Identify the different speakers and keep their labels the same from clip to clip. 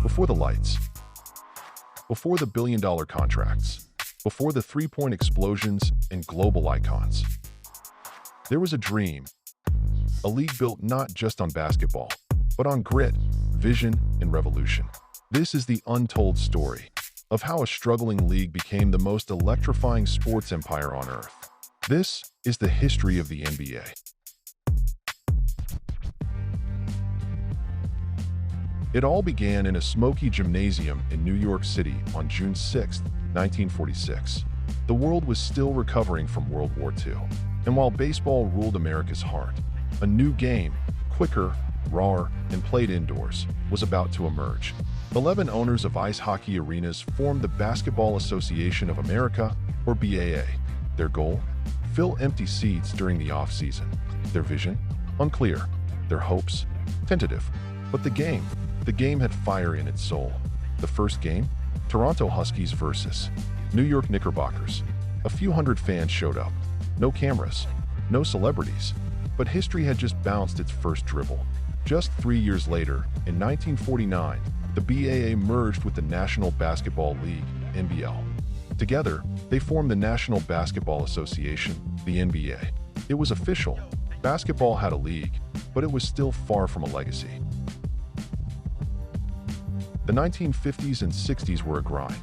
Speaker 1: Before the lights, before the billion-dollar contracts, before the three-point explosions and global icons, there was a dream, a league built not just on basketball, but on grit, vision, and revolution. This is the untold story of how a struggling league became the most electrifying sports empire on earth. This is the history of the NBA. It all began in a smoky gymnasium in New York City on June 6, 1946. The world was still recovering from World War II, and while baseball ruled America's heart, a new game, quicker, rawer, and played indoors, was about to emerge. 11 owners of ice hockey arenas formed the Basketball Association of America, or BAA. Their goal? Fill empty seats during the off-season. Their vision? Unclear. Their hopes? Tentative. But the game had fire in its soul. The first game? Toronto Huskies versus New York Knickerbockers. A few hundred fans showed up. No cameras, no celebrities, but history had just bounced its first dribble. Just 3 years later, in 1949, the BAA merged with the National Basketball League, NBL. Together, they formed the National Basketball Association, the NBA. It was official. Basketball had a league, but it was still far from a legacy. The 1950s and 60s were a grind.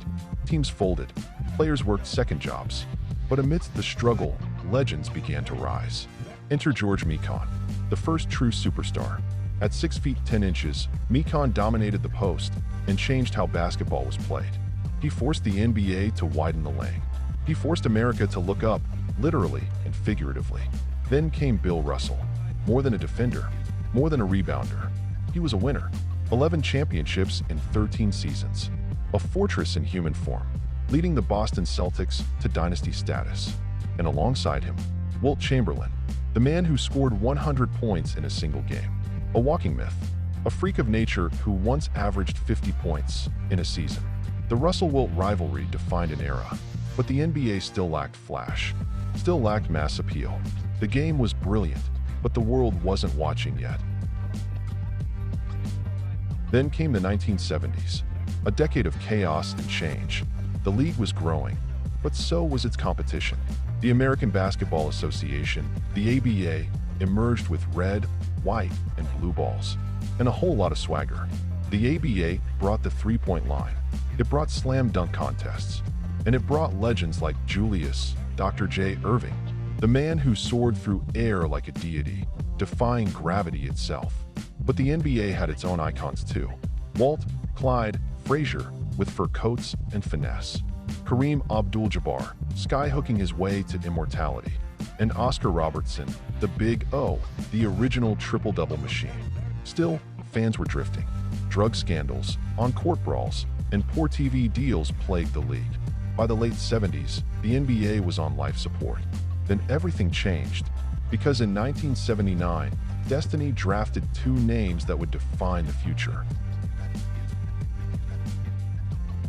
Speaker 1: Teams folded, players worked second jobs. But amidst the struggle, legends began to rise. Enter George Mikan, the first true superstar. At 6 feet 10 inches, Mikan dominated the post and changed how basketball was played. He forced the NBA to widen the lane. He forced America to look up, literally and figuratively. Then came Bill Russell. More than a defender, more than a rebounder. He was a winner. 11 championships in 13 seasons. A fortress in human form, leading the Boston Celtics to dynasty status. And alongside him, Wilt Chamberlain, the man who scored 100 points in a single game. A walking myth, a freak of nature who once averaged 50 points in a season. The Russell-Wilt rivalry defined an era, but the NBA still lacked flash, still lacked mass appeal. The game was brilliant, but the world wasn't watching yet. Then came the 1970s, a decade of chaos and change. The league was growing, but so was its competition. The American Basketball Association, the ABA, emerged with red, white, and blue balls, and a whole lot of swagger. The ABA brought the three-point line. It brought slam dunk contests, and it brought legends like Julius, Dr. J. Irving, the man who soared through air like a deity, defying gravity itself. But the NBA had its own icons too. Walt, Clyde, Frazier, with fur coats and finesse. Kareem Abdul-Jabbar, skyhooking his way to immortality. And Oscar Robertson, the Big O, the original triple-double machine. Still, fans were drifting. Drug scandals, on-court brawls, and poor TV deals plagued the league. By the late 70s, the NBA was on life support. Then everything changed, because in 1979, Destiny drafted two names that would define the future.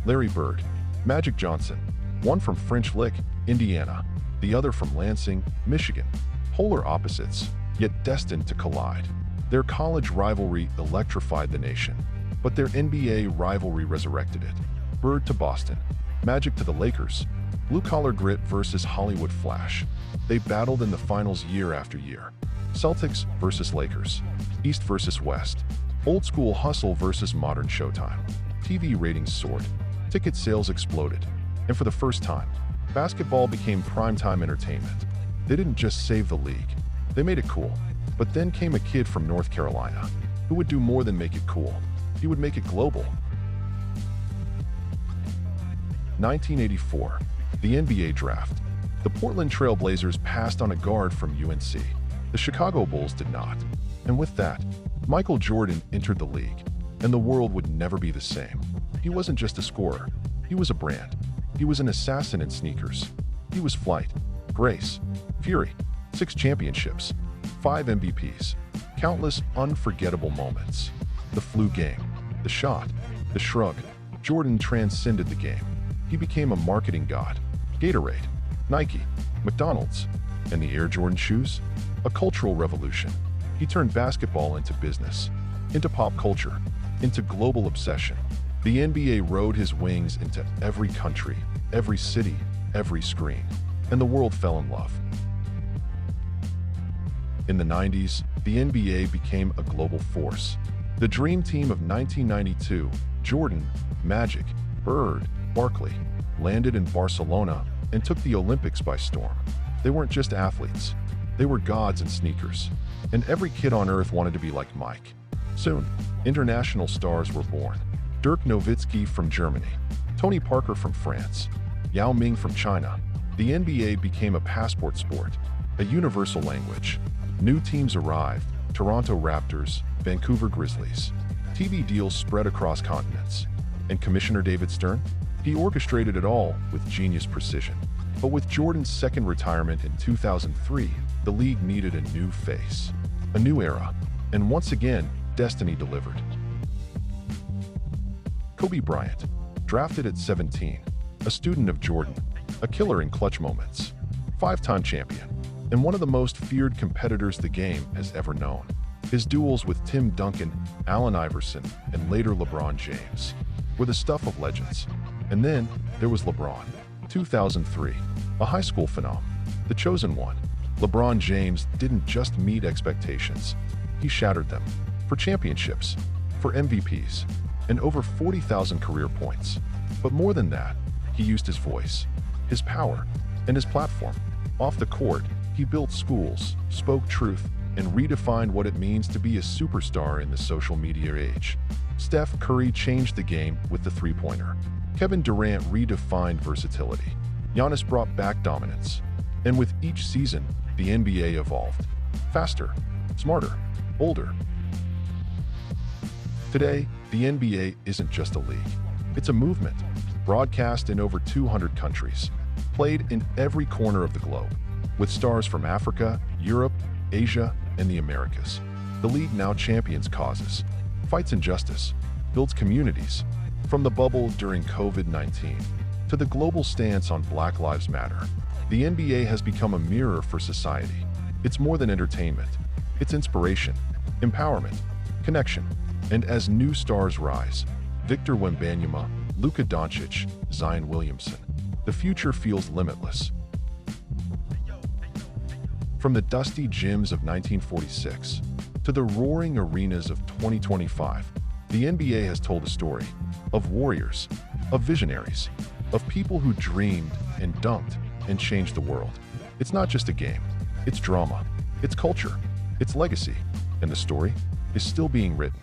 Speaker 1: Larry Bird, Magic Johnson, one from French Lick, Indiana, the other from Lansing, Michigan. Polar opposites, yet destined to collide. Their college rivalry electrified the nation, but their NBA rivalry resurrected it. Bird to Boston, Magic to the Lakers, blue-collar grit versus Hollywood flash. They battled in the finals year after year. Celtics versus Lakers, East versus West, old-school hustle versus modern Showtime. TV ratings soared, ticket sales exploded, and for the first time, basketball became primetime entertainment. They didn't just save the league, they made it cool. But then came a kid from North Carolina who would do more than make it cool. He would make it global. 1984, the NBA draft. The Portland Trail Blazers passed on a guard from UNC. The Chicago Bulls did not. And with that, Michael Jordan entered the league, and the world would never be the same. He wasn't just a scorer, he was a brand. He was an assassin in sneakers. He was flight, grace, fury, 6 championships, 5 MVPs, countless unforgettable moments. The flu game, the shot, the shrug. Jordan transcended the game. He became a marketing god. Gatorade, Nike, McDonald's, and the Air Jordan shoes? A cultural revolution. He turned basketball into business, into pop culture. into global obsession. The NBA rode his wings into every country, every city, every screen, and the world fell in love. In the 90s, the NBA became a global force. The dream team of 1992, Jordan, Magic, Bird, Barkley, landed in Barcelona and took the Olympics by storm. They weren't just athletes. They were gods in sneakers. And every kid on earth wanted to be like Mike. Soon, international stars were born. Dirk Nowitzki from Germany, Tony Parker from France, Yao Ming from China. The NBA became a passport sport, a universal language. New teams arrived: Toronto Raptors, Vancouver Grizzlies. TV deals spread across continents. And Commissioner David Stern? He orchestrated it all with genius precision. But with Jordan's second retirement in 2003, the league needed a new face, a new era. And once again, destiny delivered. Kobe Bryant, drafted at 17, a student of Jordan, a killer in clutch moments, five-time champion, and one of the most feared competitors the game has ever known. His duels with Tim Duncan, Allen Iverson, and later LeBron James were the stuff of legends. And then there was LeBron, 2003, a high school phenom, the chosen one. LeBron James didn't just meet expectations, he shattered them, for championships, for MVPs, and over 40,000 career points. But more than that, he used his voice, his power, and his platform. Off the court, he built schools, spoke truth, and redefined what it means to be a superstar in the social media age. Steph Curry changed the game with the three-pointer. Kevin Durant redefined versatility. Giannis brought back dominance. And with each season, the NBA evolved. Faster, smarter, bolder. Today, the NBA isn't just a league. It's a movement, broadcast in over 200 countries, played in every corner of the globe, with stars from Africa, Europe, Asia, and the Americas. The league now champions causes, fights injustice, builds communities. From the bubble during COVID-19 to the global stance on Black Lives Matter, the NBA has become a mirror for society. It's more than entertainment. It's inspiration, empowerment, connection. And as new stars rise, Victor Wembanyama, Luka Doncic, Zion Williamson, the future feels limitless. From the dusty gyms of 1946 to the roaring arenas of 2025, the NBA has told a story of warriors, of visionaries, of people who dreamed and dunked and changed the world. It's not just a game, it's drama, it's culture, it's legacy, and the story is still being written.